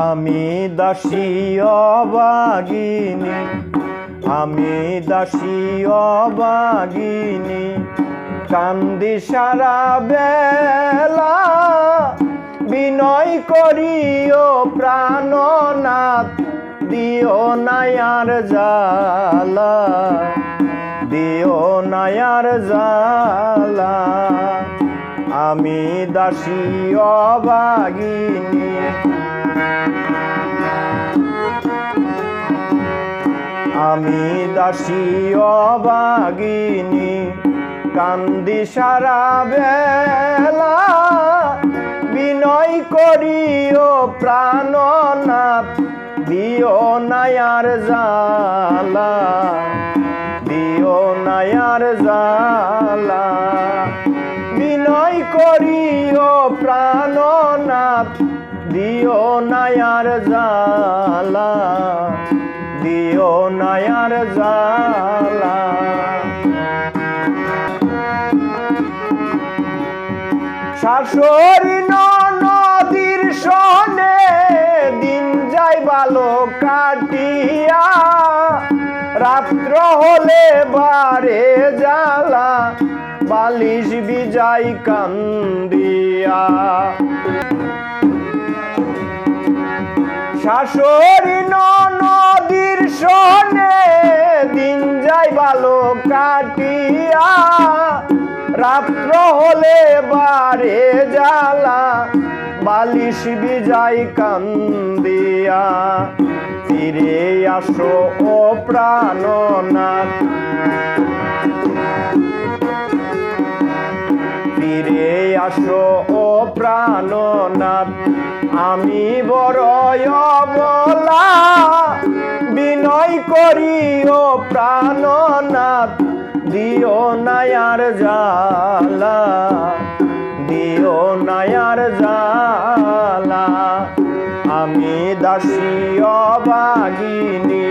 আমি দাসী অভাগিনী, আমি দাসী অভাগিনী, কান্দি সারা বেলা, বিনয় করিও প্রাণনাথ, দিও নায়ার জালা, দিও নায়ার জালা। আমি দাসী অভাগিনী, আমি দাসী অভাগিনী, কান্দি সারা বেলা, বিনয় করিও প্রাণনাথ, দিও নায়ার জালা, দিও নায়ার জালা। বিনয় করিও প্রাণনাথ, দিও নায়ার জালা, দিও নায়ার জালা। শাশুড়ি নদীর সনে দিন যাই ভালো কাটিয়া, রাত্র হলে বারে জ্বালা, বালিশ বিজাই কান্দিয়া। শাশুড়ি নদীর সনে দিন যাই ভালো কাটিয়া, রাত্র হলে বারে জ্বালা, বালিশ বিজাই কান্দিয়া। ফিরে আসো ও প্রাণনাথ, ফিরে আসো ও প্রাণনাথ, আমি বড় অবলা, বিনয় করিও প্রাণনাথ, দিও নায়ার জালা, দিও নায়ার জালা। আমি দাসী অভাগিনী,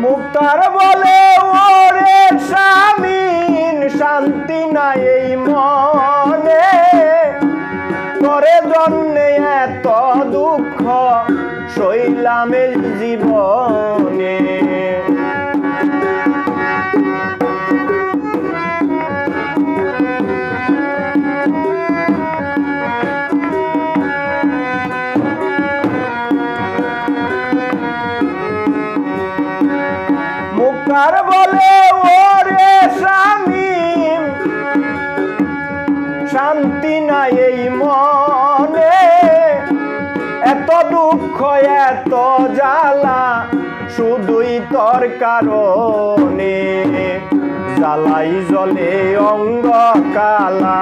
মুক্তার বলে ওরে স্বামীন, শান্তি নাই এই মনে, করে জন্যে এত দুঃখ সইলামের জীবনে। মুক্তার বলে ওরে স্বামী, শান্তি নাই এই মনে, এত দুঃখ এত জ্বালা, শুধুই তোর কারণে। জ্বালাই জলে অঙ্গ কালা,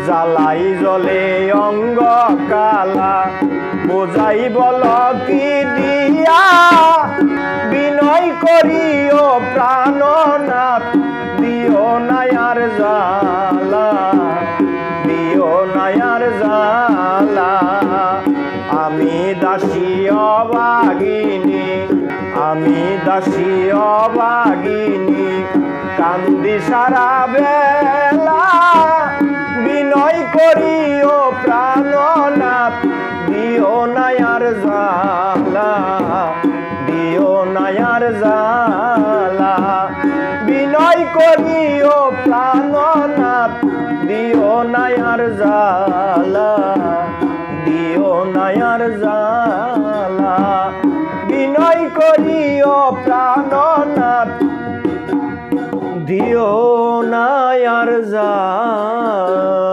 জ্বালাই জলে অঙ্গ কালা, বোঝাই বল কি দিয়া, বিনয় করিও প্রাণনাথ, দিও নায়ার জালা, দিও নায়ার জালা। আমি দাসী অভাগিনী, আমি দাসী অভাগিনী, কান্দি সারা বেলা, বিনয় করিও প্রাণনাথ, দিও নায়ার জালা, দিও নায়ার জালা। বিনয় করিও প্রাণনাথ, দিও নায়ার জালা, দিও নায়ার জালা। বিনয় করিও প্রাণনাথ, দিও নায়ার জালা।